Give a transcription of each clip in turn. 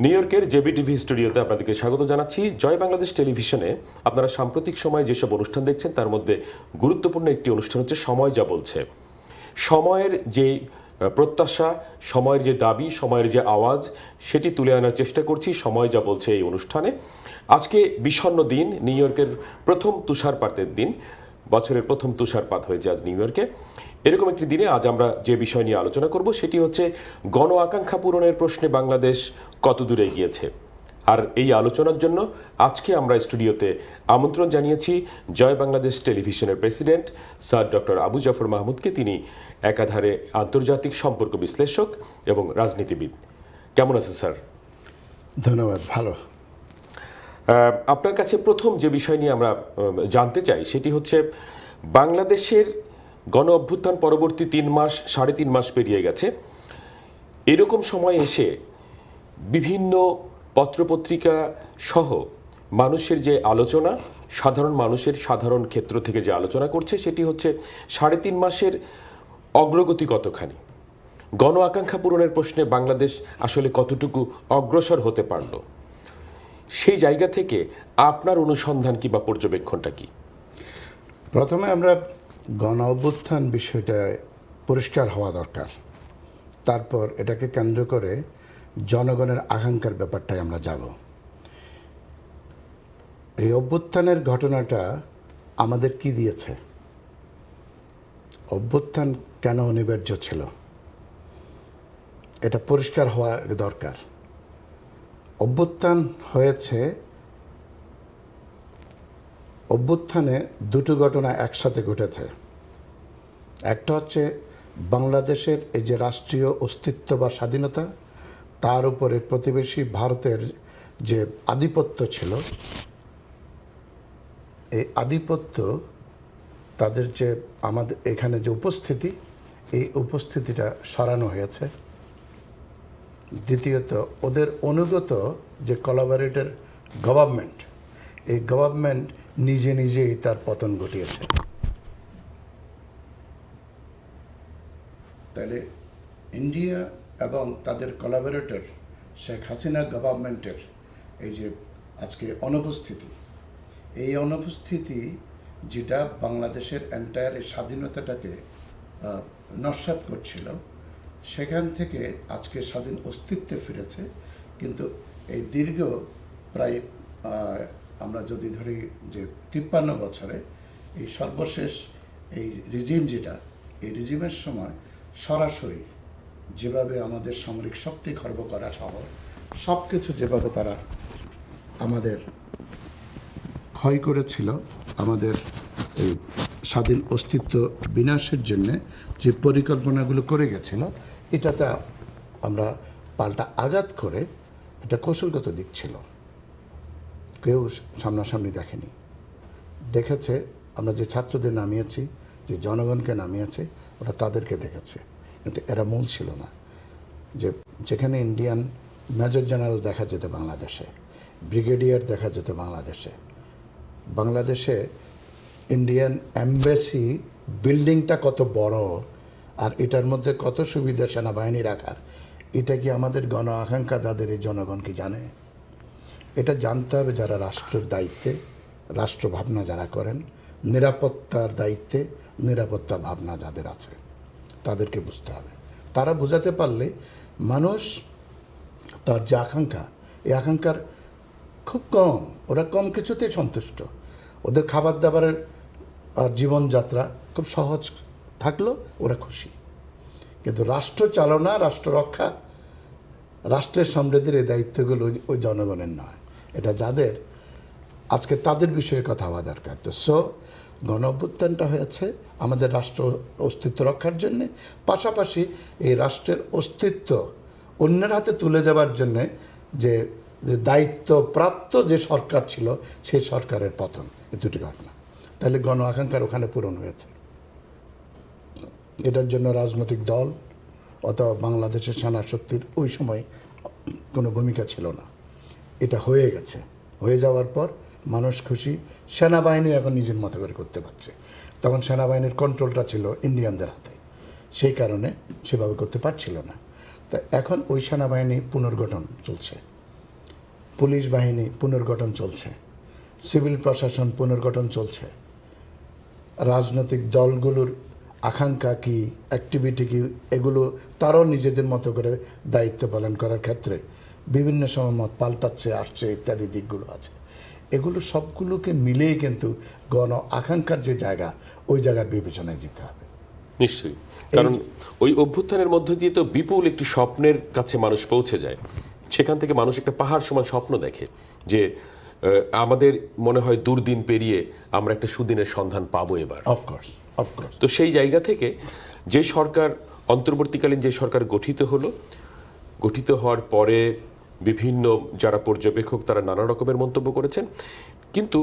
New ইয়র্কের জেবিটিভি স্টুডিওতে আপনাদেরকে স্বাগত জানাচ্ছি। জয় বাংলাদেশ টেলিভিশনে আপনারা সাম্প্রতিক সময়ে যেসব অনুষ্ঠান দেখছেন তার মধ্যে গুরুত্বপূর্ণ একটি অনুষ্ঠান হচ্ছে সময় যা বলছে। সময়ের যে প্রত্যাশা, সময়ের যে দাবি, সময়ের যে আওয়াজ, সেটি তুলে আনার চেষ্টা করছি সময় যা বলছে এই অনুষ্ঠানে। আজকে বিষণ্ণ দিন, নিউ ইয়র্কের প্রথম তুষারপাতের দিন। বছরের প্রথম তুষারপাত হয়েছে আজ নিউ ইয়র্কে। এরকম একটি দিনে আজ আমরা যে বিষয় নিয়ে আলোচনা করব সেটি হচ্ছে গণ আকাঙ্ক্ষা পূরণের প্রশ্নে বাংলাদেশ কত দূরে এগিয়েছে। আর এই আলোচনার জন্য আজকে আমরা স্টুডিওতে আমন্ত্রণ জানিয়েছি জয় বাংলাদেশ টেলিভিশনের president sir doctor Abu Jafar মাহমুদকে। তিনি একাধারে আন্তর্জাতিক সম্পর্ক বিশ্লেষক এবং রাজনীতিবিদ। কেমন আছেন স্যার? ধন্যবাদ, ভালো। আপনার কাছে প্রথম যে বিষয় নিয়ে আমরা জানতে চাই সেটি হচ্ছে বাংলাদেশের গণ অভ্যুত্থান পরবর্তী 3 মাস, 3.5 মাস পেরিয়ে গেছে। এরকম সময় এসে বিভিন্ন পত্রপত্রিকা সহ মানুষের যে আলোচনা, সাধারণ মানুষের সাধারণ ক্ষেত্র থেকে যে আলোচনা করছে সেটি হচ্ছে 3.5 মাসের অগ্রগতি কতখানি, গণ আকাঙ্ক্ষা পূরণের প্রশ্নে বাংলাদেশ আসলে কতটুকু অগ্রসর হতে পারল। সেই জায়গা থেকে আপনার অনুসন্ধান কি বা পর্যবেক্ষণটা কি? প্রথমে আমরা গণ অভ্যুত্থান বিষয়টা পরিষ্কার হওয়া দরকার, তারপর এটাকে কেন্দ্র করে জনগণের আকাঙ্ক্ষার ব্যাপারটাই আমরা যাব। এই অভ্যুত্থানের ঘটনাটা আমাদের কি দিয়েছে? অভ্যুত্থান কেন অনিবার্য ছিল এটা পরিষ্কার হওয়া দরকার। অভ্যুত্থান হয়েছে, অভ্যুত্থানে দুটো ঘটনা একসাথে ঘটেছে। একটা হচ্ছে বাংলাদেশের এই যে রাষ্ট্রীয় অস্তিত্ব বা স্বাধীনতা, তার উপরে প্রতিবেশী ভারতের যে আধিপত্য ছিল, এই আধিপত্য, তাদের যে আমাদের এখানে যে উপস্থিতি, এই উপস্থিতিটা সরানো হয়েছে। দ্বিতীয়ত, ওদের অনুগত যে কোলাবোরেটর গভর্নমেন্ট, এই গভর্নমেন্ট নিজে নিজেই তার পতন ঘটিয়েছে। তাহলে ইন্ডিয়া এবং তাদের কোলাবোরেটর শেখ হাসিনা গভর্নমেন্টের এই যে আজকে অনুপস্থিতি, এই অনুপস্থিতি যেটা বাংলাদেশের এন্টায়ার এই স্বাধীনতাটাকে নস্যাৎ করছিল, সেখান থেকে আজকে স্বাধীন অস্তিত্বে ফিরেছে। কিন্তু এই দীর্ঘ প্রায় আমরা যদি ধরি যে 53 বছরে এই সর্বশেষ এই রিজিম যেটা, এই রিজিমের সময় সরাসরি যেভাবে আমাদের সামরিক শক্তি খর্ব করা সহ সব কিছু যেভাবে তারা আমাদের ক্ষয় করেছিল, আমাদের এই স্বাধীন অস্তিত্ব বিনাশের জন্যে যে পরিকল্পনাগুলো করে গেছিল, এটাতে আমরা পাল্টা আঘাত করে, এটা কৌশলগত দিক ছিল। কেউ সামনাসামনি দেখেনি, দেখেছে আমরা যে ছাত্রদের নামিয়েছি, যে জনগণকে নামিয়েছে, ওরা তাদেরকে দেখেছে, কিন্তু এরা মূল ছিল না। যে যেখানে ইন্ডিয়ান মেজর জেনারেল দেখা যেত বাংলাদেশে, ব্রিগেডিয়ার দেখা যেত বাংলাদেশে, বাংলাদেশে ইন্ডিয়ান এমবেসি বিল্ডিংটা কত বড়, আর এটার মধ্যে কত সুবিধা সেনাবাহিনী রাখার, এটা কি আমাদের গণ আকাঙ্ক্ষা যাদের এই জনগণ কি জানে? এটা জানতে হবে যারা রাষ্ট্রের দায়িত্বে, রাষ্ট্র ভাবনা যারা করেন, নিরাপত্তার দায়িত্বে নিরাপত্তা ভাবনা যাদের আছে, তাদেরকে বুঝতে হবে। তারা বোঝাতে পারলে মানুষ তার যে আকাঙ্ক্ষা, এই আকাঙ্ক্ষার খুব কম, ওরা কম কিছুতেই সন্তুষ্ট। ওদের খাবার দাবারের আর জীবনযাত্রা খুব সহজ থাকলো, ওরা খুশি। কিন্তু রাষ্ট্র চালনা, রাষ্ট্র রক্ষা, রাষ্ট্রের সমৃদ্ধির এই দায়িত্বগুলো ওই জনগণের নয়। এটা যাদের, আজকে তাদের বিষয়ে কথা হওয়া দরকার। তো গণ অভ্যুত্থানটা হয়েছে আমাদের রাষ্ট্র অস্তিত্ব রক্ষার জন্যে, পাশাপাশি এই রাষ্ট্রের অস্তিত্ব অন্যের হাতে তুলে দেওয়ার জন্যে যে দায়িত্বপ্রাপ্ত যে সরকার ছিল, সেই সরকারের পতন, এই দুটি ঘটনা। তাহলে গণ আকাঙ্ক্ষার ওখানে পূরণ হয়েছে। এটার জন্য রাজনৈতিক দল অথবা বাংলাদেশের সেনা শক্তির ওই সময় কোনো ভূমিকা ছিল না। এটা হয়ে গেছে, হয়ে যাওয়ার পর মানুষ খুশি। সেনাবাহিনী এখন নিজের মতো করে করতে পারছে। তখন সেনাবাহিনীর কন্ট্রোলটা ছিল ইন্ডিয়ানদের হাতে, সেই কারণে সেভাবে করতে পারছিল না। তা এখন ওই সেনাবাহিনী পুনর্গঠন চলছে, পুলিশ বাহিনী পুনর্গঠন চলছে, সিভিল প্রশাসন পুনর্গঠন চলছে, রাজনৈতিক দলগুলোর আকাঙ্ক্ষা কী, অ্যাক্টিভিটি কী, এগুলো তারাও নিজেদের মতো করে দায়িত্ব পালন করার ক্ষেত্রে বিভিন্ন সময় মত পাল্টাচ্ছে, আসছে, ইত্যাদি দিকগুলো আছে। এগুলো সবগুলোকে মিলেই কিন্তু গণ আকাঙ্ক্ষার যে জায়গা, ওই জায়গার বিবেচনায় দিতে হবে। নিশ্চয়ই, কারণ ওই অভ্যুত্থানের মধ্য দিয়ে তো বিপুল একটি স্বপ্নের কাছে মানুষ পৌঁছে যায়। সেখান থেকে মানুষ একটা পাহাড় সমান স্বপ্ন দেখে যে আমাদের মনে হয় দুর্দিন পেরিয়ে আমরা একটা সুদিনের সন্ধান পাবো এবার। অফকোর্স। তো সেই জায়গা থেকে যে সরকার, অন্তর্বর্তীকালীন যে সরকার গঠিত হলো, গঠিত হওয়ার পরে বিভিন্ন যারা পর্যবেক্ষক তারা নানা রকমের মন্তব্য করেছেন, কিন্তু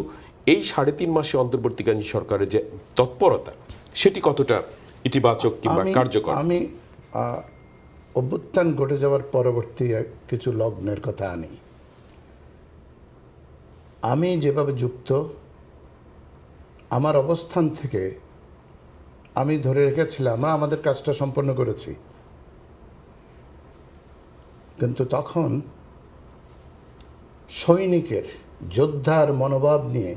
এই 3.5 মাসে অন্তর্বর্তীকালীন সরকারের যে তৎপরতা, সেটি কতটা ইতিবাচক কিংবা কার্যকর? আমি অভ্যুত্থান ঘটে যাওয়ার পরবর্তী কিছু লগ্নের কথা আনি। আমি যেভাবে যুক্ত, আমার অবস্থান থেকে আমি ধরে রেখেছিলাম আমরা আমাদের কাজটা সম্পন্ন করেছি, কিন্তু তখন সৈনিকের, যোদ্ধার মনোভাব নিয়ে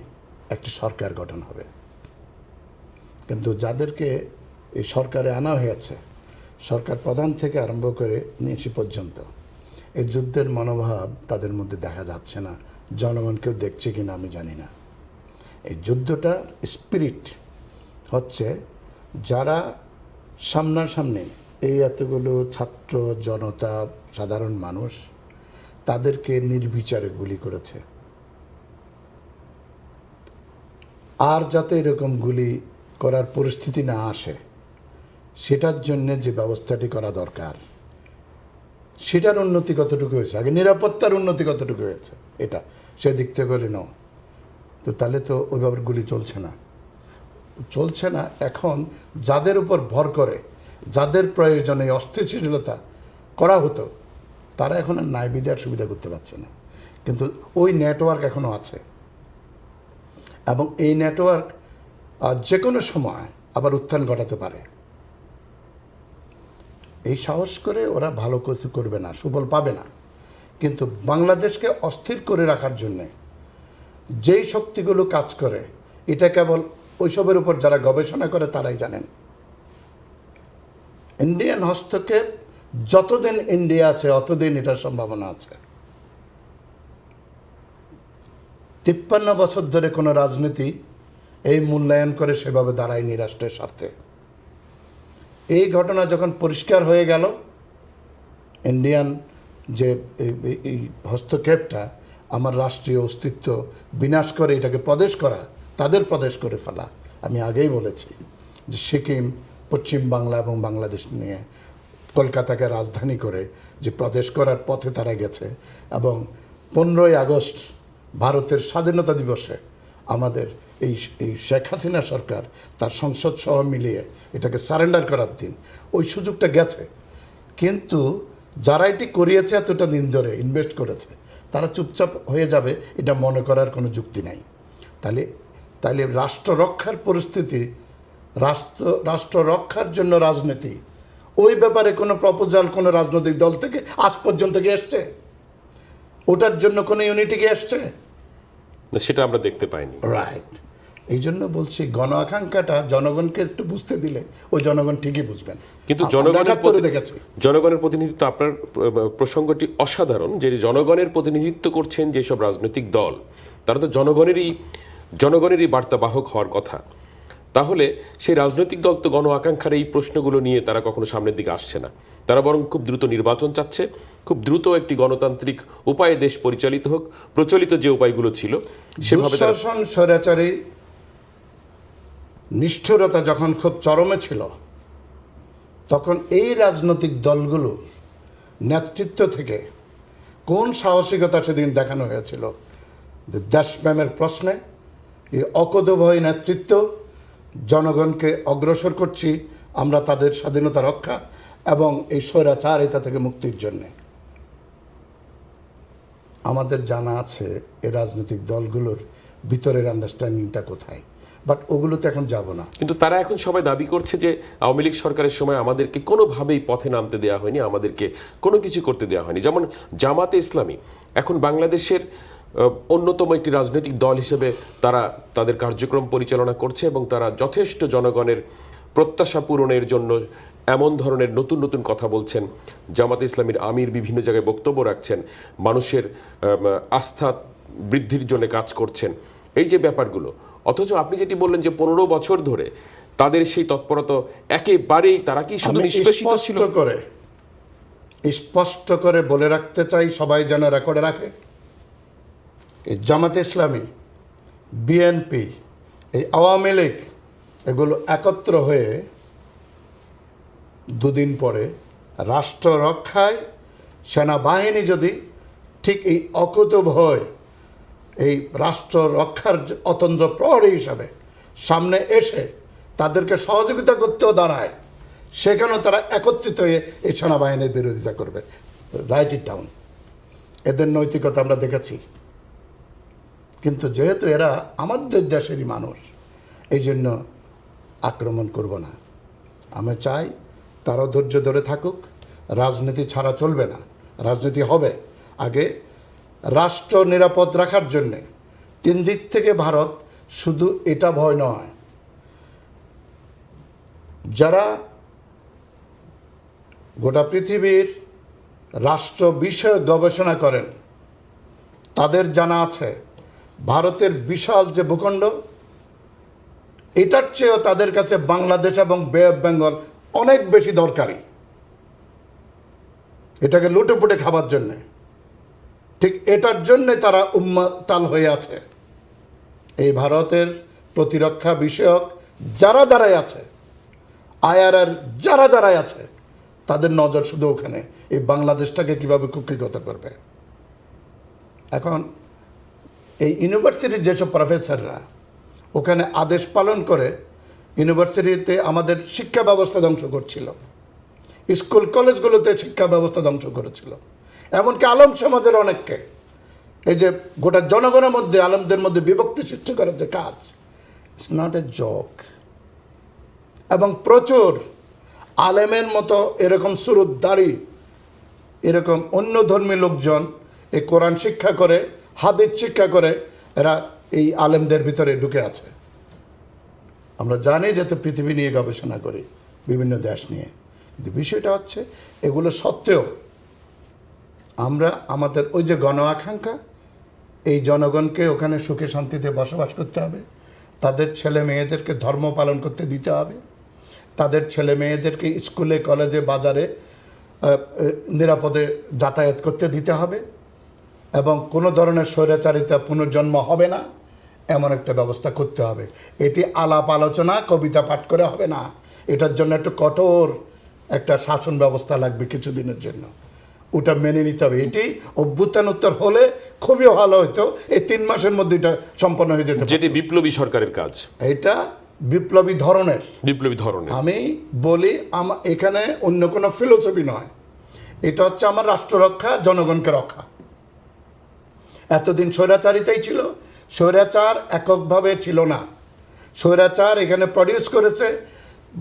একটি সরকার গঠন হবে। কিন্তু যাদেরকে এই সরকারে আনা হয়েছে, সরকার প্রধান থেকে আরম্ভ করে নিচে পর্যন্ত, এই যুদ্ধের মনোভাব তাদের মধ্যে দেখা যাচ্ছে না। জনগণ কেউ দেখছে কিনা আমি জানি না। এই যুদ্ধটা স্পিরিট হচ্ছে যারা সামনাসামনি এই এতগুলো ছাত্র জনতা, সাধারণ মানুষ, তাদেরকে নির্বিচারে গুলি করেছে। আর যাতে এরকম গুলি করার পরিস্থিতি না আসে, সেটার জন্য যে ব্যবস্থাটি করা দরকার, সেটার উন্নতি কতটুকু হয়েছে, আগে নিরাপত্তার উন্নতি কতটুকু হয়েছে, এটা সেদিক থেকে করে নাও। তো তাহলে তো ওইভাবে গুলি চলছে না। এখন যাদের উপর ভর করে, যাদের প্রয়োজনে অস্থিতিশীলতা করা হতো, তারা এখন আর ন্যায় বিচার সুবিধা করতে পারছে না। কিন্তু ওই নেটওয়ার্ক এখনও আছে, এবং এই নেটওয়ার্ক যে কোনো সময় আবার উত্থান ঘটাতে পারে। এই সাহস করে ওরা ভালো কিছু করবে না, সুফল পাবে না। কিন্তু বাংলাদেশকে অস্থির করে রাখার জন্যে যেই শক্তিগুলো কাজ করে, এটা কেবল ওইসবের উপর যারা গবেষণা করে তারাই জানেন। ইন্ডিয়ান হস্তক্ষেপ যতদিন ইন্ডিয়া আছে, অতদিন এটার সম্ভাবনা আছে। 53 বছর ধরে কোনো রাজনীতি এই মূল্যায়ন করে সেভাবে দাঁড়ায়নি রাষ্ট্রের স্বার্থে। এই ঘটনা যখন পরিষ্কার হয়ে গেল, ইন্ডিয়ান যে এই হস্তক্ষেপটা আমার রাষ্ট্রীয় অস্তিত্ব বিনাশ করে, এটাকে প্রদেশ করা, তাদের প্রদেশ করে ফেলা। আমি আগেই বলেছি যে সিকিম, পশ্চিম বাংলা এবং বাংলাদেশ নিয়ে কলকাতাকে রাজধানী করে যে প্রদেশ করার পথে তারা গেছে। এবং 15ই আগস্ট ভারতের স্বাধীনতা দিবসে আমাদের এই শেখ হাসিনা সরকার তার সংসদ সহ মিলিয়ে এটাকে সারেন্ডার করার দিন, ওই সুযোগটা গেছে। কিন্তু যারা এটি করিয়েছে, এতটা দিন ধরে ইনভেস্ট করেছে, তারা চুপচাপ হয়ে যাবে, এটা মনে করার কোনো যুক্তি নাই। তাহলে রাষ্ট্র রক্ষার পরিস্থিতি, রাষ্ট্র রক্ষার জন্য রাজনীতি, ওই ব্যাপারে কোনো প্রপোজাল কোনো রাজনৈতিক দল থেকে আজ পর্যন্ত কি এসছে? ওটার জন্য কোনো ইউনিটি কি এসছে? সেটা আমরা দেখতে পাইনি। রাইট। এই জন্য বলছি, গণ আকাঙ্ক্ষাটা জনগণকে একটু বুঝতে দিলে ওই জনগণ ঠিকই বুঝবেন। কিন্তু দেখেছি জনগণের প্রতিনিধিত্ব, আপনার প্রসঙ্গটি অসাধারণ, যে জনগণের প্রতিনিধিত্ব করছেন যেসব রাজনৈতিক দল, তারা তো জনগণেরই বার্তাবাহক হওয়ার কথা। তাহলে সেই রাজনৈতিক দল তো গণ আকাঙ্ক্ষার এই প্রশ্নগুলো নিয়ে তারা কখনো সামনের দিকে আসছে না। তারা বরং খুব দ্রুত নির্বাচন চাচ্ছে, খুব দ্রুত একটি গণতান্ত্রিক উপায়ে দেশ পরিচালিত হোক, প্রচলিত যে উপায়গুলো ছিল সেভাবে। দুঃশাসন, স্বৈরাচারী নিষ্ঠুরতা যখন খুব চরমে ছিল, তখন এই রাজনৈতিক দলগুলো নেতৃত্ব থেকে কোন সাহসিকতা সেদিন দেখানো হয়েছিল? দেশপ্রেমের প্রশ্নে এই অকদভয় নেতৃত্ব, জনগণকে অগ্রসর করছি আমরা তাদের স্বাধীনতা রক্ষা এবং এই স্বৈরাচার এটা থেকে মুক্তির জন্যে। আমাদের জানা আছে এই রাজনৈতিক দলগুলোর ভিতরের আন্ডারস্ট্যান্ডিংটা কোথায়। বাট ওগুলোতে এখন যাব না। কিন্তু তারা এখন সবাই দাবি করছে যে আওয়ামী লীগ সরকারের সময় আমাদেরকে কোনোভাবেই পথে নামতে দেওয়া হয়নি, আমাদেরকে কোনো কিছু করতে দেওয়া হয়নি। যেমন জামাতে ইসলামী এখন বাংলাদেশের অন্যতম একটি রাজনৈতিক দল হিসেবে তারা তাদের কার্যক্রম পরিচালনা করছে এবং তারা যথেষ্ট জনগণের প্রত্যাশা পূরণের জন্য এমন ধরনের নতুন নতুন কথা বলছেন। জামাতে ইসলামীর আমির বিভিন্ন জায়গায় বক্তব্য রাখছেন, মানুষের আস্থা বৃদ্ধির জন্য কাজ করছেন, এই যে ব্যাপারগুলো। অথচ আপনি যেটি বললেন যে 15 বছর ধরে তাদের সেই তৎপরতা একেবারেই, তারা কি শুধু নিষ্পেষিত ছিল? স্পষ্ট করে বলে রাখতে চাই, সবাই যেন রেকর্ডে রাখে, এই জামাতে ইসলামী, বিএনপি, এই আওয়ামী লীগ এগুলো একত্র হয়ে দুদিন পরে রাষ্ট্র রক্ষায় সেনাবাহিনী যদি ঠিক এই অকুতোভয় এই রাষ্ট্র রক্ষার অতন্ত্র প্রহরী হিসাবে সামনে এসে তাদেরকে সহযোগিতা করতেও দাঁড়ায়, সেখানেও তারা একত্রিত হয়ে এই সেনাবাহিনীর বিরোধিতা করবে। Right it down. এদের নৈতিকতা আমরা দেখেছি। কিন্তু যেহেতু এরা আমাদের দেশেরই মানুষ, এই জন্য আক্রমণ করব না। আমি চাই তারাও ধৈর্য ধরে থাকুক। রাজনীতি ছাড়া চলবে না, রাজনীতি হবে। আগে রাষ্ট্র নিরাপদ রাখার জন্যে 3 দিক থেকে ভারত শুধু এটা ভয় নয়, যারা গোটা পৃথিবীর রাষ্ট্র বিষয়ক গবেষণা করেন তাদের জানা আছে ভারতের বিশাল যে ভূখণ্ড, এটার চেয়েও তাদের কাছে বাংলাদেশ এবং বে অফ বেঙ্গল অনেক বেশি দরকারি, এটাকে লুটেপুটে খাবার জন্যে। ঠিক এটার জন্যে তারা উম্মাতাল হয়ে আছে। এই ভারতের প্রতিরক্ষা বিষয়ক যারাই আছে, আইআরআর যারাই আছে, তাদের নজর শুধু ওখানে, এই বাংলাদেশটাকে কীভাবে কুক্ষিগত করবে। এখন এই ইউনিভার্সিটির যেসব প্রফেসররা ওখানে আদেশ পালন করে ইউনিভার্সিটিতে আমাদের শিক্ষা ব্যবস্থা ধ্বংস করছিল, স্কুল কলেজগুলোতে শিক্ষা ব্যবস্থা ধ্বংস করেছিল, এমনকি আলেম সমাজের অনেককে, এই যে গোটা জনগণের মধ্যে আলেমদের মধ্যে বিভক্তি সৃষ্টি করার যে কাজ, ইটস নট এ জক। এবং প্রচুর আলেমের মতো এরকম সুরুদ্দারি, এরকম অন্য ধর্মী লোকজন এই কোরআন শিক্ষা করে, হাদিস শিক্ষা করে, এরা এই আলেমদের ভিতরে ঢুকে আছে। আমরা জানি যেহেতু পৃথিবী নিয়ে গবেষণা করি, বিভিন্ন দেশ নিয়ে, কিন্তু বিষয়টা হচ্ছে এগুলো সত্ত্বেও আমরা আমাদের ওই যে গণ আকাঙ্ক্ষা, এই জনগণকে ওখানে সুখে শান্তিতে বসবাস করতে হবে, তাদের ছেলে মেয়েদেরকে ধর্ম পালন করতে দিতে হবে, তাদের ছেলে মেয়েদেরকে স্কুলে কলেজে বাজারে নিরাপদে যাতায়াত করতে দিতে হবে, এবং কোনো ধরনের স্বৈরাচারিতা পুনর্জন্ম হবে না এমন একটা ব্যবস্থা করতে হবে। এটি আলাপ আলোচনা কবিতা পাঠ করে হবে না, এটার জন্য একটু কঠোর একটা শাসন ব্যবস্থা লাগবে কিছুদিনের জন্য, ওটা মেনে নিতে হবে। এটি অভ্যুত্থান উত্তর হলে খুবই ভালো হতো, এই 3 মাসের মধ্যে এটা সম্পন্ন হয়ে যেতে, যেটি বিপ্লবী সরকারের কাজ। এটা বিপ্লবী ধরনের। আমি বলি এখানে অন্য কোনো ফিলোসফি নয়, এটা হচ্ছে আমার রাষ্ট্র রক্ষা, জনগণকে রক্ষা। এতদিন স্বৈরাচারিতাই ছিল, স্বৈরাচার এককভাবে ছিল না, স্বৈরাচার এখানে প্রডিউস করেছে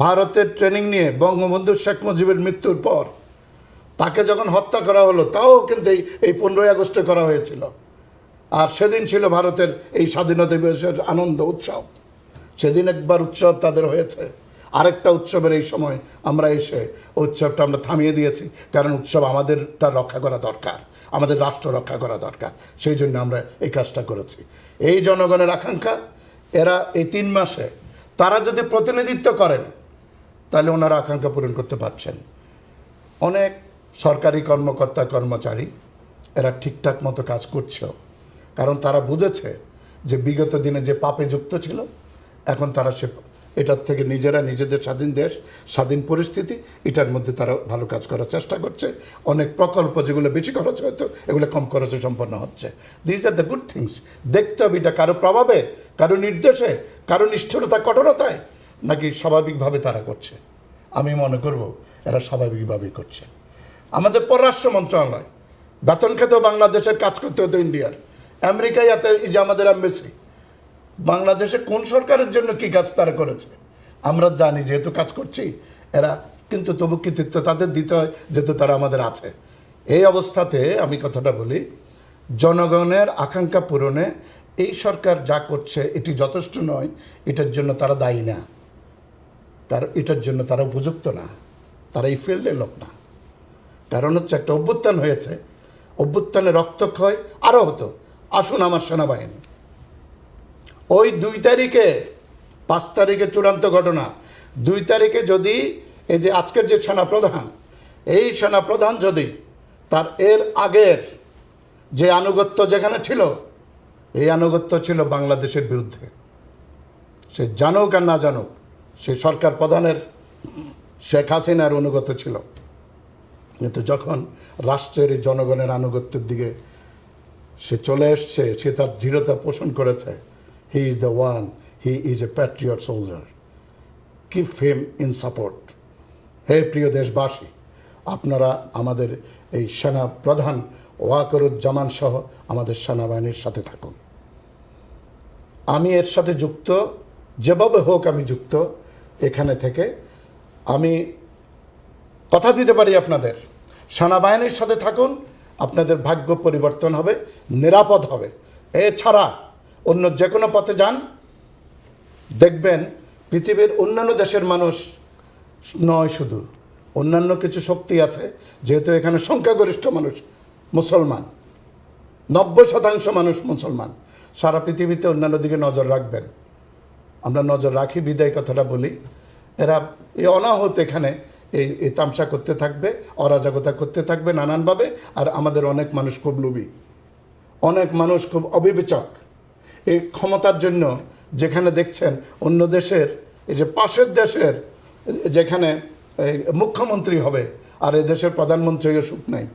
ভারতের ট্রেনিং নিয়ে বঙ্গবন্ধু শেখ মুজিবের মৃত্যুর পর। তাকে যখন হত্যা করা হলো তাও কিন্তু এই 15ই আগস্টে করা হয়েছিল। আর সেদিন ছিল ভারতের এই স্বাধীনতা দিবসের আনন্দ উৎসব, সেদিন একবার উৎসব তাদের হয়েছে, আরেকটা উৎসবের এই সময় আমরা এসে উৎসবটা আমরা থামিয়ে দিয়েছি, কারণ উৎসব আমাদেরটা রক্ষা করা দরকার, আমাদের রাষ্ট্র রক্ষা করা দরকার, সেই জন্য আমরা এই কাজটা করেছি। এই জনগণের আকাঙ্ক্ষা, এরা এই 3 মাসে তারা যদি প্রতিনিধিত্ব করেন তাহলে ওনারা আকাঙ্ক্ষা পূরণ করতে পারছেন। অনেক সরকারি কর্মকর্তা কর্মচারী এরা ঠিকঠাক মতো কাজ করছেও, কারণ তারা বুঝেছে যে বিগত দিনে যে পাপে যুক্ত ছিল, এখন তারা এটার থেকে নিজেরা নিজেদের স্বাধীন দেশ, স্বাধীন পরিস্থিতি, এটার মধ্যে তারা ভালো কাজ করার চেষ্টা করছে। অনেক প্রকল্প যেগুলো বেশি খরচ হতো এগুলো কম খরচে সম্পন্ন হচ্ছে। This are the good things. দেখতে হবে এটা কারো প্রভাবে, কারো নির্দেশে, কারো নিষ্ঠুরতা কঠোরতায়, নাকি স্বাভাবিকভাবে তারা করছে। আমি মনে করব এরা স্বাভাবিকভাবেই করছে। আমাদের পররাষ্ট্র মন্ত্রণালয় বেতন খেতেও বাংলাদেশের কাজ করতে হতো ইন্ডিয়ার, আমেরিকায় এত এই যে আমাদের এম্বাসি, বাংলাদেশে কোন সরকারের জন্য কি কাজ তারা করেছে আমরা জানি, যেহেতু কাজ করছি এরা, কিন্তু তবু কৃতিত্ব তাদের দিতে হয় যেহেতু তারা আমাদের আছে। এই অবস্থাতে আমি কথাটা বলি, জনগণের আকাঙ্ক্ষা পূরণে এই সরকার যা করছে এটি যথেষ্ট নয়, এটার জন্য তারা দায়ী না, কারণ এটার জন্য তারা উপযুক্ত না, তারা এই ফিল্ডের লোক না। কারণ হচ্ছে একটা অভ্যুত্থান হয়েছে, অভ্যুত্থানে রক্তক্ষয় আরও হতো। আসুন আমার সেনাবাহিনী ওই 2 তারিখে, 5 তারিখে চূড়ান্ত ঘটনা, 2 তারিখে যদি এই যে আজকের যে সেনাপ্রধান, এই সেনাপ্রধান যদি তার এর আগের যে আনুগত্য যেখানে ছিল, এই আনুগত্য ছিল বাংলাদেশের বিরুদ্ধে, সে জানুক আর না জানুক, সে সরকার প্রধানের শেখ হাসিনার অনুগত ছিল। কিন্তু যখন রাষ্ট্রের এই জনগণের আনুগত্যের দিকে সে চলে এসছে, সে তার দৃঢ়তা পোষণ করেছে, he is the one, he is a patriot soldier, keep him in support. হে প্রিয় দেশবাসী, আপনারা আমাদের এই সেনা প্রধান ওয়াকারুজ্জামান সহ আমাদের সেনাবাহিনীর সাথে থাকুন। আমি এর সাথে যুক্ত, যেভাবে হোক আমি যুক্ত। এখানে থেকে আমি কথা দিতে পারি আপনাদের, সেনাবাহিনীর সাথে থাকুন, আপনাদের ভাগ্য পরিবর্তন হবে, নিরাপদ হবে। এছাড়া অন্য যে কোনো পথে যান, দেখবেন পৃথিবীর অন্যান্য দেশের মানুষ নয়, শুধু অন্যান্য কিছু শক্তি আছে, যেহেতু এখানে সংখ্যাগরিষ্ঠ মানুষ মুসলমান, 90% মানুষ মুসলমান, সারা পৃথিবীতে অন্যান্য দিকে নজর রাখবেন। আমরা নজর রাখি বিদায় কথাটা বলি। এরা এই অনাহত এখানে এই তামসা করতে থাকবে, অরাজকতা করতে থাকবে নানানভাবে। আর আমাদের অনেক মানুষ খুব লোভী, অনেক মানুষ খুব অবিবেচক। এই ক্ষমতার জন্য যেখানে দেখছেন অন্য দেশের, এই যে পাশের দেশের যেখানে মুখ্যমন্ত্রী হবে, আর এই দেশের প্রধানমন্ত্রীও সুখ নেই,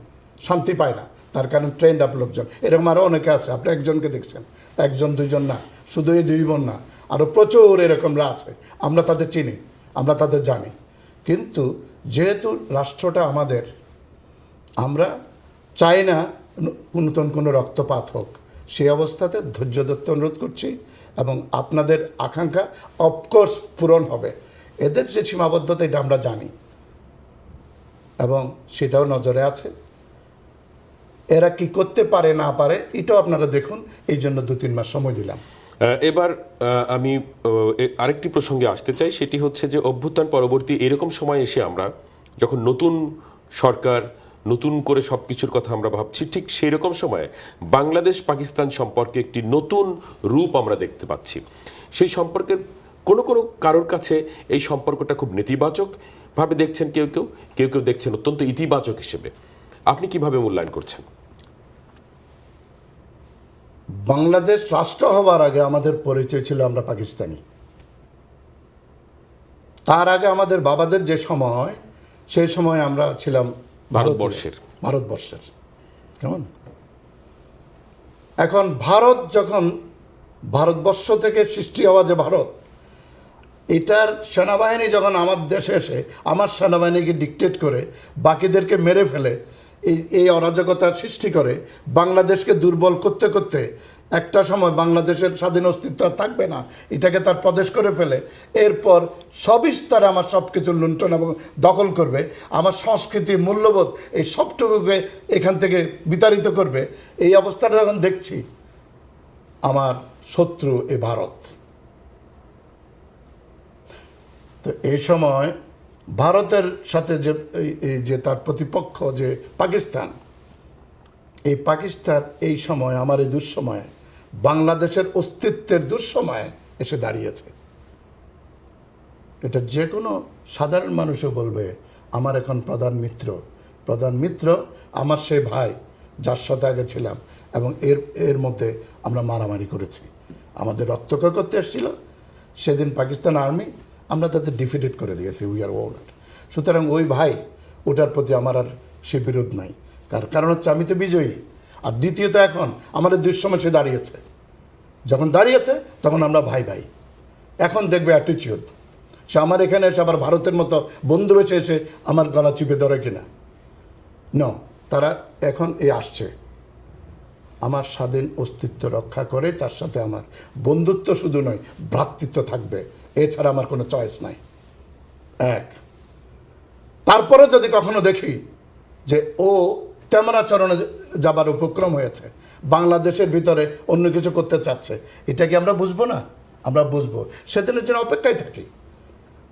শান্তি পায় না, তার কারণ ট্রেন্ড আপ লোকজন। এরকম আরও অনেকে আছে, আপনি একজনকে দেখছেন, 1-2 না, শুধু এই 2 বোন না, আরও প্রচুর এরকমরা আছে। আমরা তাদের চিনি, আমরা তাদের জানি। কিন্তু যেহেতু রাষ্ট্রটা আমাদের, আমরা চাই না নতুন কোনো রক্তপাত হোক। সেই অবস্থাতে ধৈর্য ধরতে অনুরোধ করছি, এবং আপনাদের আকাঙ্ক্ষা অফকোর্স পূরণ হবে। এদের যে সীমাবদ্ধতা এটা আমরা জানি, এবং সেটাও নজরে আছে। এরা কি করতে পারে না পারে এটাও আপনারা দেখুন, এই জন্য 2-3 মাস সময় দিলাম। এবার আমি আরেকটি প্রসঙ্গে আসতে চাই, সেটি হচ্ছে যে অভ্যুত্থান পরবর্তী এরকম সময় এসে আমরা যখন নতুন সরকার, নতুন করে সব কিছুর কথা আমরা ভাবছি, ঠিক সেই রকম সময়ে বাংলাদেশ পাকিস্তান সম্পর্কে একটি নতুন রূপ আমরা দেখতে পাচ্ছি। সেই সম্পর্কের কোনো কারোর কাছে এই সম্পর্কটা খুব নেতিবাচক ভাবে দেখছেন, কেউ কেউ দেখছেন অত্যন্ত ইতিবাচক হিসেবে। আপনি কিভাবে মূল্যায়ন করছেন? বাংলাদেশ রাষ্ট্র হওয়ার আগে আমাদের পরিচয় ছিল আমরা পাকিস্তানি। তার আগে আমাদের বাবাদের যে সময়, সেই সময় আমরা ছিলাম ভারতবর্ষের। কেমন? এখন ভারত যখন, ভারতবর্ষ থেকে সৃষ্টি হওয়া যে ভারত, এটার সেনাবাহিনী যখন আমার দেশে এসে আমার সেনাবাহিনীকে ডিকটেট করে বাকিদেরকে মেরে ফেলে, এই অরাজকতার সৃষ্টি করে, বাংলাদেশকে দুর্বল করতে করতে একটা সময় বাংলাদেশের স্বাধীন অস্তিত্ব থাকবে না, এটাকে তার প্রদেশ করে ফেলে। এরপর সবিস্তারে আমার সব কিছু লুণ্ঠন এবং দখল করবে, আমার সংস্কৃতি, মূল্যবোধ, এই সবটুকুকে এখান থেকে বিতাড়িত করবে। এই অবস্থাটা যখন দেখছি, আমার শত্রু এ ভারত। তো এই সময় ভারতের সাথে যে তার প্রতিপক্ষ যে পাকিস্তান, এই পাকিস্তান এই সময়, আমার এই দুঃসময়ে, বাংলাদেশের অস্তিত্বের দুঃসময়ে এসে দাঁড়িয়েছে। এটা যে কোনো সাধারণ মানুষও বলবে, আমার এখন প্রধান মিত্র আমার সে ভাই যার সাথে আগে ছিলাম, এবং এর মধ্যে আমরা মারামারি করেছি, আমাদের রক্তক্ষয় করতে এসেছিল। সেদিন পাকিস্তান আর্মি, আমরা তাদের ডিফিটেড করে দিয়েছি, উই আর ওনার। সুতরাং ওই ভাই, ওটার প্রতি আমার আর সে বিরোধ নাই। কারণ হচ্ছে আমি তো বিজয়ী। আর দ্বিতীয়ত এখন আমাদের দুঃসময় সে দাঁড়িয়েছে, যখন দাঁড়িয়েছে তখন আমরা ভাই। এখন দেখবে অ্যাটিচিউড, সে আমার এখানে এসে আবার ভারতের মতো বন্ধু বেছে এসে আমার গলা চিপে ধরে কিনা। তারা এখন আসছে। আমার স্বাধীন অস্তিত্ব রক্ষা করে তার সাথে আমার বন্ধুত্ব শুধু নয়, ভ্রাতৃত্ব থাকবে, এছাড়া আমার কোনো চয়েস নাই। এক, তারপরে যদি কখনো দেখি যে ও তেমন আচরণে যাবার উপক্রম হয়েছে, বাংলাদেশের ভিতরে অন্য কিছু করতে চাচ্ছে, এটা কি আমরা বুঝবো না? আমরা বুঝবো, সেদিনের জন্য অপেক্ষায় থাকি।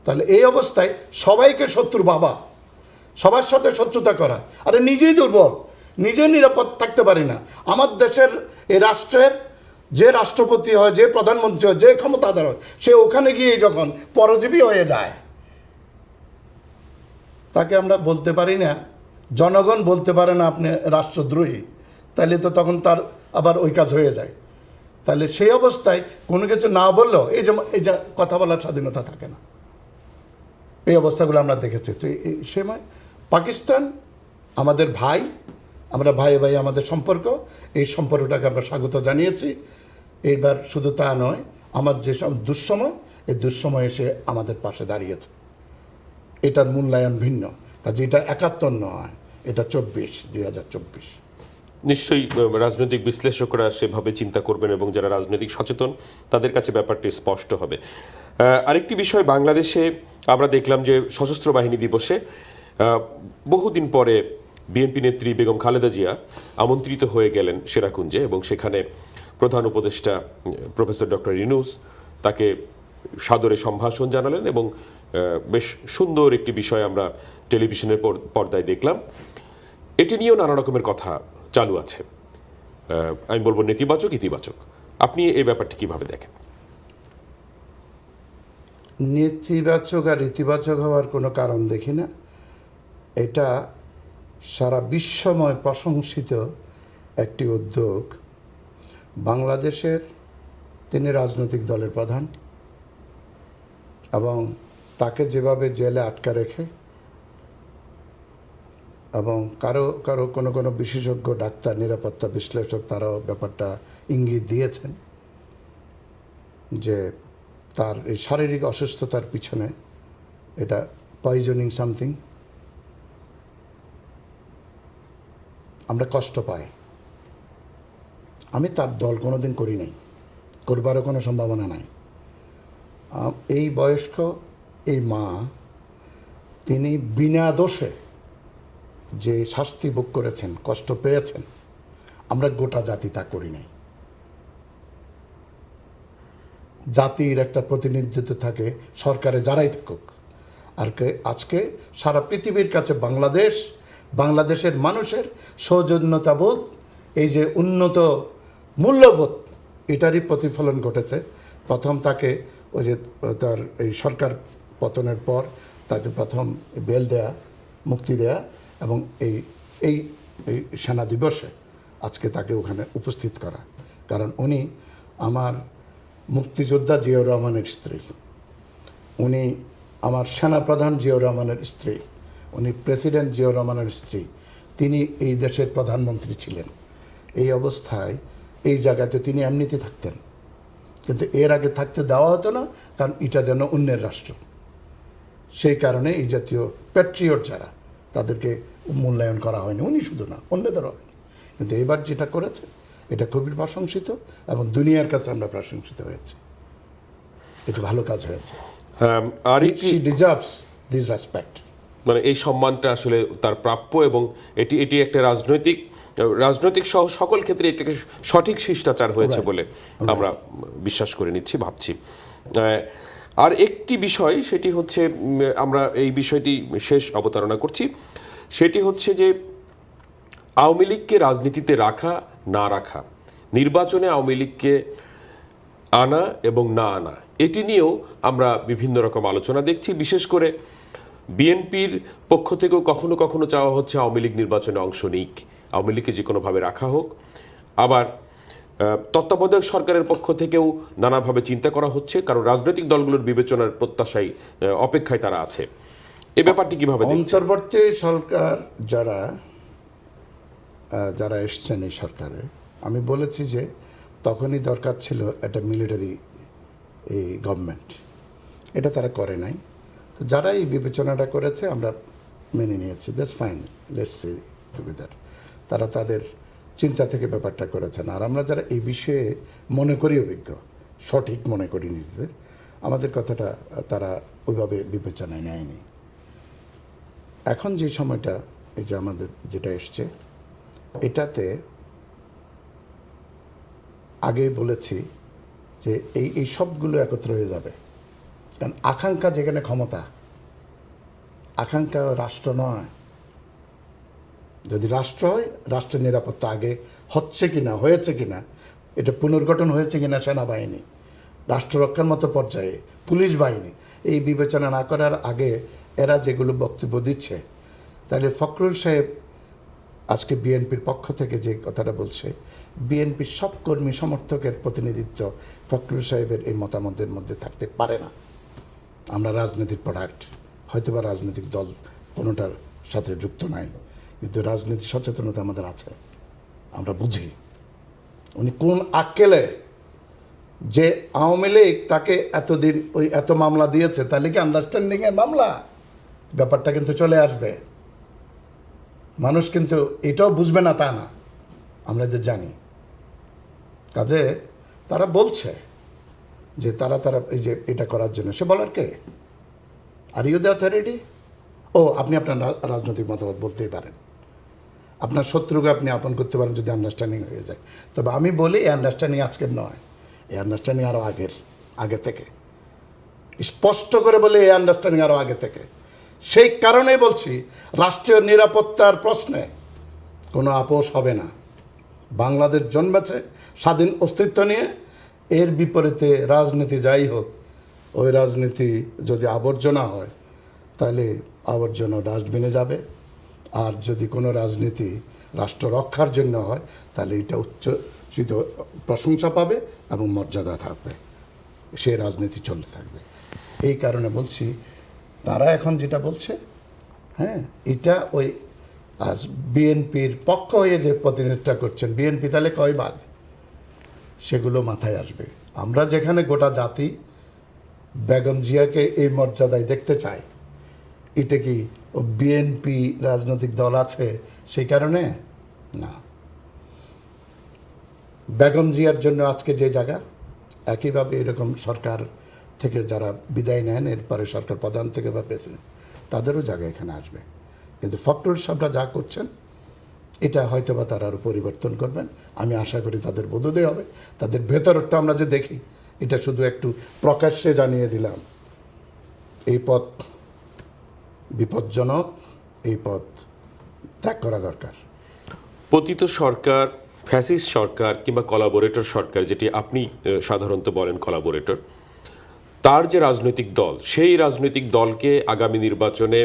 তাহলে এই অবস্থায় সবাইকে শত্রু ভাবা, সবার সাথে শত্রুতা করা, আরে নিজেই দুর্বল, নিজে নিরাপদ থাকতে পারি না। আমার দেশের এই রাষ্ট্রের যে রাষ্ট্রপতি হয়, যে প্রধানমন্ত্রী হয়, যে ক্ষমতাধর হয়, সে ওখানে গিয়ে যখন পরজীবী হয়ে যায়, তাকে আমরা বলতে পারি না, জনগণ বলতে পারে না আপনি রাষ্ট্রদ্রোহী, তাহলে তো তখন তার আবার ওই কাজ হয়ে যায়। তাহলে সেই অবস্থায় কোনো কিছু না বললেও এই যে কথা বলার স্বাধীনতা থাকে না। এই অবস্থাগুলো আমরা দেখেছি। তো এই সময় পাকিস্তান আমাদের ভাই, আমরা ভাই ভাই আমাদের সম্পর্ক, এই সম্পর্কটাকে আমরা স্বাগত জানিয়েছি। এইবার শুধু তা নয়, আমার যেসব দুঃসময়, এই দুঃসময় এসে আমাদের পাশে দাঁড়িয়েছে। এটার মূল্যায়ন ভিন্ন, কাজে এটা ৭১ নয়, এটা ২০২৪। নিশ্চয়ই রাজনৈতিক বিশ্লেষকরা সেভাবে চিন্তা করবেন এবং যারা রাজনৈতিক সচেতন তাদের কাছে ব্যাপারটি স্পষ্ট হবে। আরেকটি বিষয়, বাংলাদেশে আমরা দেখলাম যে সশস্ত্র বাহিনী দিবসে বহুদিন পরে বিএনপি নেত্রী বেগম খালেদা জিয়া আমন্ত্রিত হয়ে গেলেন সেরাকুঞ্জে এবং সেখানে প্রধান উপদেষ্টা প্রফেসর ডক্টর ইউনূস তাকে সাদরে সম্ভাষণ জানালেন এবং বেশ সুন্দর একটি বিষয় আমরা টেলিভিশনের পর্দায় দেখলাম। এটি নিয়েও নানা রকমের কথা চালু আছে, আমি বলবো নেতিবাচক ইতিবাচক। আপনি এই ব্যাপারটি কিভাবে দেখেন? নেতিবাচক আর ইতিবাচক হওয়ার কোনো কারণ দেখি না। এটা সারা বিশ্বময় প্রশংসিত একটি উদ্যোগ। বাংলাদেশের তিনি রাজনৈতিক দলের প্রধান এবং তাকে যেভাবে জেলে আটকা রেখে এবং কারো কোনো বিশেষজ্ঞ ডাক্তার, নিরাপত্তা বিশ্লেষক তারাও ব্যাপারটা ইঙ্গিত দিয়েছেন যে তার এই শারীরিক অসুস্থতার পিছনে এটা পয়জনিং সামথিং। আমরা কষ্ট পাই। আমি তার দল কোনোদিন করি নাই, করবারও কোনো সম্ভাবনা নাই। এই বয়স্ক এই মা, তিনি বিনা দোষে যে শাস্তি ভোগ করেছেন, কষ্ট পেয়েছেন, আমরা গোটা জাতি তা করি নাই। জাতির একটা প্রতিনিধিত্ব থাকে সরকারে যারাই থাকুক। আর আজকে সারা পৃথিবীর কাছে বাংলাদেশের মানুষের সৌজন্যতাবোধ, এই যে উন্নত মূল্যবোধ, এটারই প্রতিফলন ঘটেছে। প্রথম তাকে ওই যে তার এই সরকার পতনের পর তাকে প্রথম বেল দেয়া, মুক্তি দেয়া এবং এই এই এই সেনা দিবসে আজকে তাকে ওখানে উপস্থিত করা। কারণ উনি আমার মুক্তিযোদ্ধা জিয়াউর রহমানের স্ত্রী, উনি আমার সেনাপ্রধান জিয়াউর রহমানের স্ত্রী, উনি প্রেসিডেন্ট জিয়াউর রহমানের স্ত্রী, তিনি এই দেশের প্রধানমন্ত্রী ছিলেন। এই অবস্থায় এই জায়গাতে তিনি এমনিতে থাকতেন, কিন্তু এর আগে থাকতে দেওয়া হতো না, কারণ এটা যেন অন্যের রাষ্ট্র। সেই কারণে এই জাতীয় প্যাট্রিয়ট যারা, তাদেরকে মূল্যায়ন করা হয়নি। উনি শুধু না, অন্যদেরও হয়নি। কিন্তু এবার যেটা করেছে এটা খুবই প্রশংসিত এবং দুনিয়ার কাছে আমরা প্রশংসিত হয়েছি। এটা ভালো কাজ হয়েছে। আর She deserves this respect. মানে এই সম্মানটা আসলে তার প্রাপ্য এবং এটি একটা রাজনৈতিক সহ সকল ক্ষেত্রে এটাকে সঠিক শিষ্টাচার হয়েছে বলে আমরা বিশ্বাস করে নিচ্ছি, ভাবছি। আর একটি বিষয়, সেটি হচ্ছে আমরা এই বিষয়টি শেষ অবতারণা করছি, সেটি হচ্ছে যে আওয়ামী লীগকে রাজনীতিতে রাখা না রাখা, নির্বাচনে আওয়ামী লীগকে আনা এবং না আনা, এটি নিয়েও আমরা বিভিন্ন রকম আলোচনা দেখছি। বিশেষ করে বিএনপির পক্ষ থেকেও কখনো কখনো চাওয়া হচ্ছে আওয়ামী লীগ নির্বাচনে অংশ নিক, আওয়ামী লীগকে যে কোনোভাবে রাখা হোক। আবার তত্ত্বাবধায়ক সরকারের পক্ষ থেকেও নানাভাবে চিন্তা করা হচ্ছে, কারণ রাজনৈতিক দলগুলোর বিবেচনার প্রত্যাশায় অপেক্ষায় তারা আছে। এই ব্যাপারটি কিভাবে দেখছেন? অন্তর্বর্তী সরকার যারা এসছেন এই সরকারে, আমি বলেছি যে তখনই দরকার ছিল একটা মিলিটারি এই গভর্নমেন্ট, এটা তারা করে নাই। তো যারা এই বিবেচনাটা করেছে আমরা মেনে নিয়েছি, that's fine, let's see together. তারা তাদের চিন্তা থেকে ব্যাপারটা করেছেন। আর আমরা যারা এই বিষয়ে মনে করি অভিজ্ঞ, সঠিক মনে করি নিজেদের, আমাদের কথাটা তারা ওইভাবে বিবেচনায় নেয়নি। এখন যে সময়টা এই যে আমাদের যেটা এসছে, এটাতে আগেই বলেছি যে এই সবগুলো একত্র হয়ে যাবে। কারণ আকাঙ্ক্ষা যেখানে ক্ষমতা, আকাঙ্ক্ষা রাষ্ট্র নয়। যদি রাষ্ট্র হয়, রাষ্ট্রের নিরাপত্তা আগে হচ্ছে কিনা, হয়েছে কিনা, এটা পুনর্গঠন হয়েছে কিনা সেনাবাহিনী, রাষ্ট্র রক্ষার মতো পর্যায়ে পুলিশ বাহিনী, এই বিবেচনা না করার আগে এরা যেগুলো বক্তব্য দিচ্ছে, তাহলে ফখরুল সাহেব আজকে বিএনপির পক্ষ থেকে যে কথাটা বলছে, বিএনপির সব কর্মী সমর্থকের প্রতিনিধিত্ব ফখরুল সাহেবের এই মতামতের মধ্যে থাকতে পারে না। আমরা রাজনৈতিক প্রোডাক্ট, হয়তোবা রাজনৈতিক দল কোনোটার সাথে যুক্ত নাই, কিন্তু রাজনীতি সচেতনতা আমাদের আছে, আমরা বুঝি উনি কোন আক্কেলে যে আওয়ামী লীগ তাকে এতদিন ওই এত মামলা দিয়েছে, তাহলে কি আন্ডারস্ট্যান্ডিংয়ের মামলা? ব্যাপারটা কিন্তু চলে আসবে। মানুষ কিন্তু এটাও বুঝবে না তা না, আমরা এদের জানি। কাজে তারা বলছে যে তারা এই যে এটা করার জন্য, সে বলার কে? Are you the authority? ও, আপনি আপনার রাজনৈতিক মতামত বলতেই পারেন, আপনার শত্রুকে আপনি আপন করতে পারেন যদি আন্ডারস্ট্যান্ডিং হয়ে যায়। তবে আমি বলি এই আন্ডারস্ট্যান্ডিং আজকের নয়, এই আন্ডারস্ট্যান্ডিং আরও আগে থেকে, স্পষ্ট করে বলে এই আন্ডারস্ট্যান্ডিং আরও আগে থেকে। সেই কারণেই বলছি রাষ্ট্রীয় নিরাপত্তার প্রশ্নে কোনো আপোষ হবে না। বাংলাদেশ জন্মেছে স্বাধীন অস্তিত্ব নিয়ে, এর বিপরীতে রাজনীতি যাই হোক, ওই রাজনীতি যদি আবর্জনা হয় তাহলে আবর্জনা ডাস্টবিনে যাবে, আর যদি কোনো রাজনীতি রাষ্ট্র রক্ষার জন্য হয় তাহলে এটা উচ্চসিত প্রশংসা পাবে এবং মর্যাদা থাকবে, সে রাজনীতি চলতে থাকবে। এই কারণে বলছি তারা এখন যেটা বলছে, হ্যাঁ, এটা ওই আজ বিএনপির পক্ষ হয়ে যে প্রতিনিধিত্ব করছেন, বিএনপি তাহলে কয় ভাগ, সেগুলো মাথায় আসবে। আমরা যেখানে গোটা জাতি বেগম জিয়াকে এই মর্যাদায় দেখতে চাই, এটা কি ও বিএনপি রাজনৈতিক দল আছে সেই কারণে না। বেগম জিয়ার জন্য আজকে যে জায়গা, একইভাবে এরকম সরকার থেকে যারা বিদায় নেন, এরপরে সরকার প্রধান থেকে বা প্রেসিডেন্ট, তাদেরও জায়গা এখানে আসবে। কিন্তু ফখরুল সাহেবরা যা করছেন এটা হয়তো বা তারা আরও পরিবর্তন করবেন, আমি আশা করি তাদের বোধোদয় হবে। তাদের ভেতরটা আমরা যে দেখি, এটা শুধু একটু প্রকাশ্যে জানিয়ে দিলাম। এই পথ বিপজ্জনক, এই পথ ত্যাগ করা দরকার। পতিত সরকার, ফ্যাসিস্ট সরকার কিংবা কলাবোরেটর সরকার, যেটি আপনি সাধারণত বলেন কলাবোরেটর, তার যে রাজনৈতিক দল, সেই রাজনৈতিক দলকে আগামী নির্বাচনে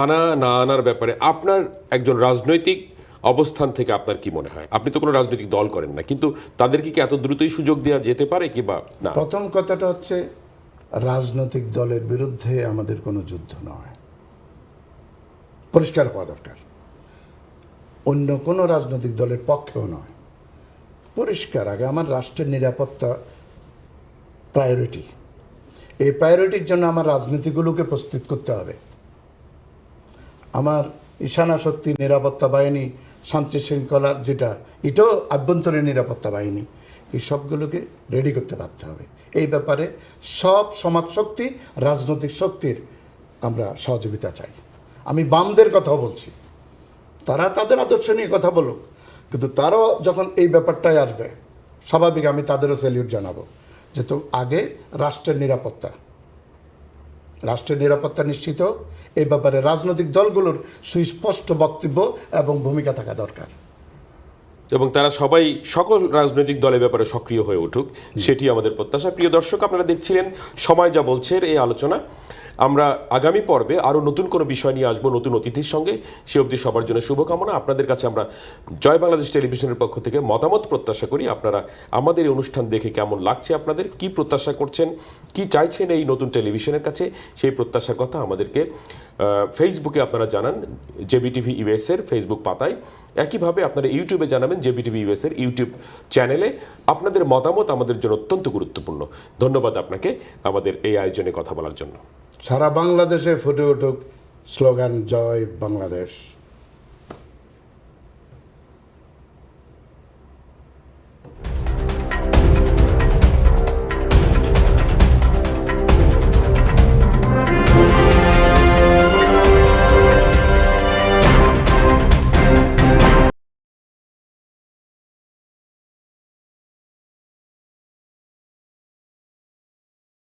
আনা না আনার ব্যাপারে আপনার একজন রাজনৈতিক অবস্থান থেকে আপনার কি মনে হয়? আপনি তো কোনো রাজনৈতিক দল করেন না, কিন্তু তাদেরকে কি এত দ্রুতই সুযোগ দেওয়া যেতে পারে কি বা না? প্রথম কথাটা হচ্ছে, রাজনৈতিক দলের বিরুদ্ধে আমাদের কোনো যুদ্ধ নয়, পরিষ্কার হওয়া দরকার। অন্য কোনো রাজনৈতিক দলের পক্ষেও নয়, পরিষ্কার। আগে আমার রাষ্ট্রের নিরাপত্তা প্রায়োরিটি, এই প্রায়োরিটির জন্য আমার রাজনীতিগুলোকে প্রস্তুত করতে হবে। আমার ঈশানা শক্তি নিরাপত্তা বাহিনী, শান্তি শৃঙ্খলার যেটা, এটাও আভ্যন্তরীণ নিরাপত্তা বাহিনী, এই সবগুলোকে রেডি করতে পারতে হবে। এই ব্যাপারে সব সমাজ শক্তি, রাজনৈতিক শক্তির আমরা সহযোগিতা চাই। আমি বামদের কথাও বলছি, তারা তাদের আদর্শ নিয়ে কথা বলুক, কিন্তু তারাও যখন এই ব্যাপারটায় আসবে, স্বাভাবিক আমি তাদেরও স্যালিউট জানাবো। যেহেতু আগে রাষ্ট্রের নিরাপত্তা নিশ্চিত হোক, এই ব্যাপারে রাজনৈতিক দলগুলোর সুস্পষ্ট বক্তব্য এবং ভূমিকা থাকা দরকার, এবং তারা সবাই সকল রাজনৈতিক দলের ব্যাপারে সক্রিয় হয়ে উঠুক, সেটি আমাদের প্রত্যাশা। প্রিয় দর্শক, আপনারা দেখছিলেন সময় যা বলছে এই আলোচনা। আমরা আগামী পর্বে আরও নতুন কোনো বিষয় নিয়ে আসবো, নতুন অতিথির সঙ্গে। সে অবধি সবার জন্য শুভকামনা। আপনাদের কাছে আমরা জয় বাংলাদেশ টেলিভিশনের পক্ষ থেকে মতামত প্রত্যাশা করি। আপনারা আমাদের এই অনুষ্ঠান দেখে কেমন লাগছে, আপনাদের কি প্রত্যাশা করছেন, কি চাইছেন এই নতুন টেলিভিশনের কাছে, সেই প্রত্যাশার কথা আমাদেরকে ফেসবুকে আপনারা জানান, জেবিটিভি ইউএসের ফেসবুক পাতায়। একইভাবে আপনারা ইউটিউবে জানাবেন, জেবিটিভি ইউএসের ইউটিউব চ্যানেলে। আপনাদের মতামত আমাদের জন্য অত্যন্ত গুরুত্বপূর্ণ। ধন্যবাদ আপনাকে আমাদের এই আয়োজনে কথা বলার জন্য। সারা বাংলাদেশে ফুটে উঠুক স্লোগান জয় বাংলাদেশ।